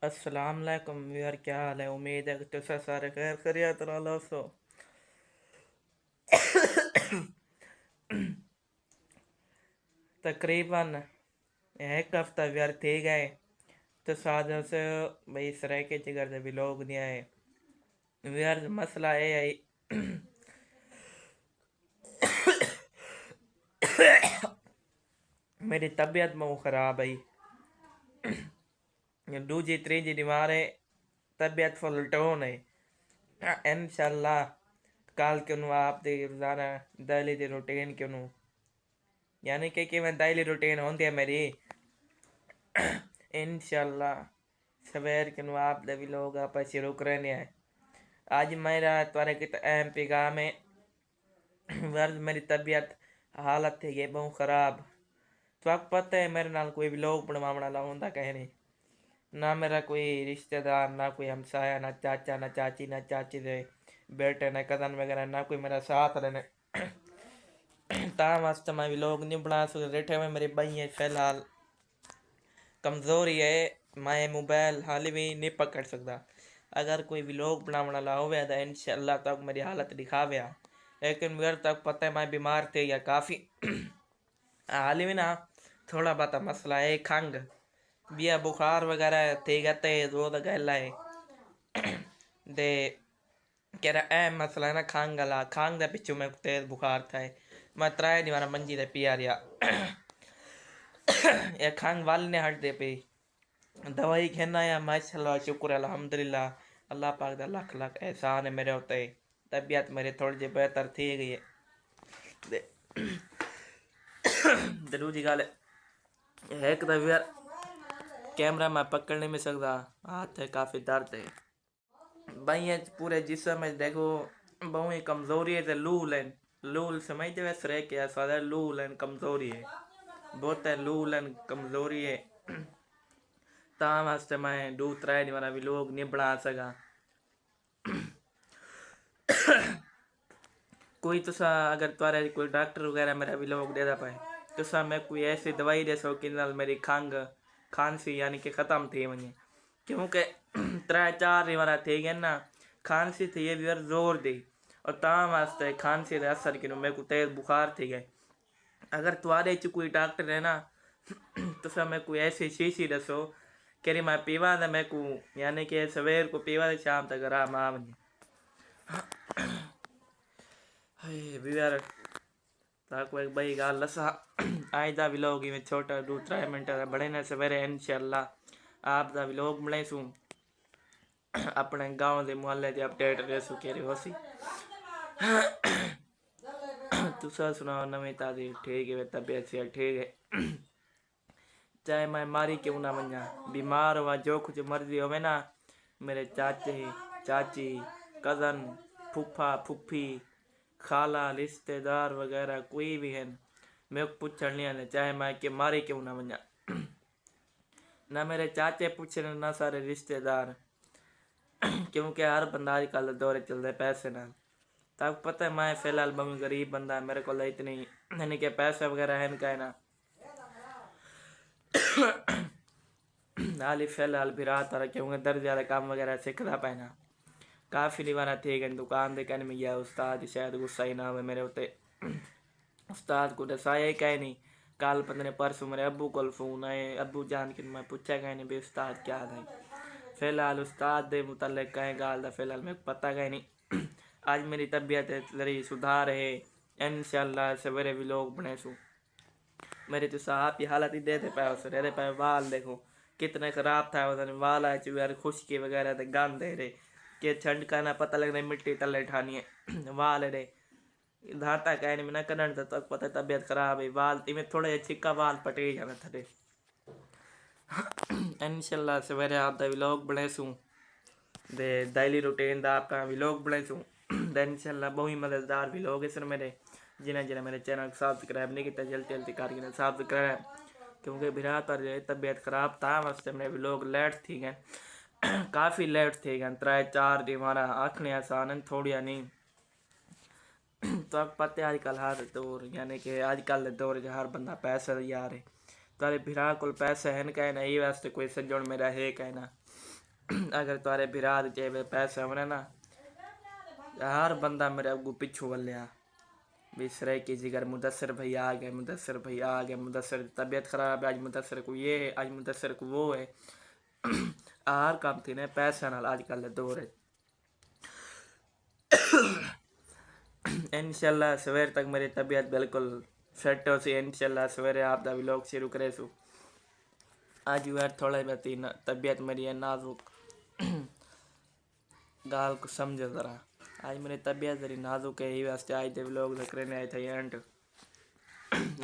अस्सलाम वालेकुम यार, क्या हाल है। उम्मीद है कि तुम सारे खैर खैरियत रहो सो। तकरीबन एक हफ्ता यार थी गए तो साधो से भाई सराय के जिगर से भी लोग नहीं आए। यार मसला ये है। मेरी तबीयत में ख़राब है। दूजी तीजी बीमार है। तबीयत फुल डाउन है। इंशाल्लाह कल क्यों आप दे रोज़ाना डेली दी रूटीन क्यों, यानी कि मैं डेली रूटीन होती है मेरी। इंशाल्लाह सवेर के आप भी लोग आप शुरू करने हैं। आज मेरा तुम्हारे कित अहम पैगाम है। वर्ज मेरी तबीयत हालत थी गई बहुत ख़राब। तो आपको पता है मेरे नाल कोई भी लोग बनवावना ला होंदा कहे नहीं। ना मेरा कोई रिश्तेदार, ना कोई हमसाया, ना चाचा, ना चाची, ना चाची दे बेटे, ना कज़न वगैरह, ना कोई मेरा साथ रहने। ता वास्ते मैं भी लोग नहीं बना सकते। रेठे में मेरी बही है फिलहाल कमज़ोरी है। मैं मोबाइल हाल भी नहीं पकड़ सकता। अगर कोई व्लॉग बनाने वाला होवे तो इंशाल्लाह तक मेरी हालत दिखावे। लेकिन मेरे तक पता है मैं बीमार थे या काफ़ी। हाल ही ना थोड़ा बहुत मसला है खंग बिया बुखार वगैरह थे गए वो तो गला है। दे कह रहा ए मसला है ना खंग वाला, खंग दे पिछू में तेज बुखार था। मैं त्राए दीवारा मंजी दे पिया रहा। ये खंग वाल ने हट दे पे दवाई खेना या माशाल्लाह शुक्र अल्हम्दुलिल्लाह। अल्लाह पाक दा लख लख एहसान है मेरे उत्ते। तबीयत मेरी थोड़ी जी बेहतर थी गई है। दूजी गल एक तो यार कैमरा मैं पकड़ नहीं सकता, हाथ है काफ़ी दर्द है। भाई पूरे जिसम में देखो बहुत ही कमज़ोरी है। लूल है, लूल समझते वैसे रह के सादा लूल है, कमज़ोरी है बहुत है। लूल है कमज़ोरी है। ता वास्ते मैं दो त्रै दिन भी लोग नहीं बना सका। कोई तुसा अगर तुम्हारे कोई डॉक्टर वगैरह मेरा भी लोग देता पाए तुसा मैं कोई ऐसी दवाई दे सो कि नाल मेरी खंग खांसी यानी कि ख़त्म थी वञे। क्योंकि त्रै चार दिन थी गए ना खांसी थी ये भी जोर दी और ता वास्ते खांसी का असर कि मेरे को तेज बुखार थी गए। अगर तुम्हारे च कोई डॉक्टर है ना तुसा मैं कोई ऐसी शीशी दसो कि मैं पीवा तो मैं को यानी कि सवेर को पीवा तो शाम तक आराम आ वञे। यार ताको एक भाई गाल लसा आज दा व्लॉग में छोटा 2-3 मिनट बड़े ने सवेरे इंशाल्लाह आप दा व्लॉग बनाई सूँ। अपने गाँव के मुहल्ले की अपडेट दे सू केरी होसी। तुसा सुनाओ नवी ताज़ी। ठीक है तबीयत से ठीक है। चाहे मैं मारी क्यों ना वञा, बीमार हुआ जो कुछ मर्जी होवे ना मेरे चाचे चाची कज़न फूफा फूफी खाला रिश्तेदार वगैरह कोई भी है मेरे को पूछण नहीं आने चाहे मैं कि मारी क्यों ना वञा। ना मेरे चाचे पूछने ना सारे रिश्तेदार। क्योंकि हर बंदा अजकल दौरे चलते पैसे ना। तब पता है मैं फिलहाल बहुत गरीब बंदा है, मेरे को इतनी यानी कि पैसे वगैरह है इनका है ना। हाल फिलहाल भी रात आ क्योंकि दर्ज वाला काम वगैरह सीखता पैना काफ़ी दीवाना थे गए दुकान दे कहने में गया उस्ताद शायद गुस्सा ही ना हो मेरे उत्ते। उस्ताद को दसाया ही कह नहीं। कल पता नहीं परसों मेरे अब्बू को फोन आए, अब्बू जान के मैं पूछा कह नहीं भी उस्ताद क्या है। फिलहाल उस्ताद दे मुतल्लिक कहें गाल दा फिलहाल मेरे को पता कह नहीं। आज मेरी तबीयत जरी सुधार है इंशाल्लाह सवेरे भी लोग बने सू। मेरे तो साहब की हालत ही देते पाए उस रहते पाए वाल देखो कितने ख़राब था उधर वाल आए यार खुशकी वगैरह थे गंद दे रहे कि ठंड का ना पता लग रहा मिट्टी तले ठानी है। वाल रे धाता कहने में ना करण तक पता तबीयत खराब है वाल इमें थोड़े छिक्का वाल पटे जाना थे। इंशाल्लाह सवेरे आप दा व्लॉग बने सूँ दे डेली रूटीन दा आपका व्लॉग बने सूँ। इंशाल्लाह बहुत ही मज़ेदार व्लॉग है सर मेरे जिन्हें जिन्हें मेरे चैनल को सब्सक्राइब नहीं किया जल्दी जल्दी करके सब्सक्राइब क्योंकि बिरात और तबीयत ख़राब था वास्ते मेरे लोग लेट थी गए। काफ़ी लेट थे गए 3-4 दिन हमारा आखने आसान थोड़िया नहीं। तो अब पता है अजकल हर दौर यानी कि अजकल दौर हर बंदा पैसा यार है तारे बिरा को पैसा है कहना ये वास्ते कोई सज्जन मेरा है कहना अगर तुम्हारे बिरा चाहिए पैसे होने ना, हर बंदा मेरे अगू पिछू वलिया बिसरे की जिगर मुदस्सिर भैया आ गए, मुदस्सिर भैया आ गए, मुदस्सिर तबीयत खराब है, आज मुदस्सिर को ये है, आज मुदस्सिर को वो है। हर काम थी ने पैसे नाल आजकल दौर है। इंशाल्लाह सवेर तक मेरी तबीयत बिल्कुल सेट हो सी। इंशाल्लाह सवेरे आप दा व्लॉग शुरू करे सू। आज यार थोड़ा बहुत तबीयत मेरी है नाजुक, गाल को समझो ज़रा। आज मेरी तबीयत जरी नाजुक है, ही वास्ते आज दे व्लॉग करने आए थे एंड।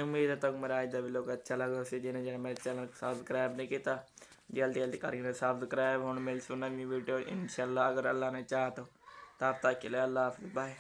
उम्मीद है तक मेरा आज का व्लॉग अच्छा लगा सी। जिन्हें जिन्हें मेरे चैनल को सब्सक्राइब नहीं किया जल्दी जल्दी करके सब्सक्राइब। हम मिल सुना वीडियो इंशाल्लाह अगर अल्लाह ने चाह तो। तब तक के लिए अल्लाह हाफ़िज़, बाय।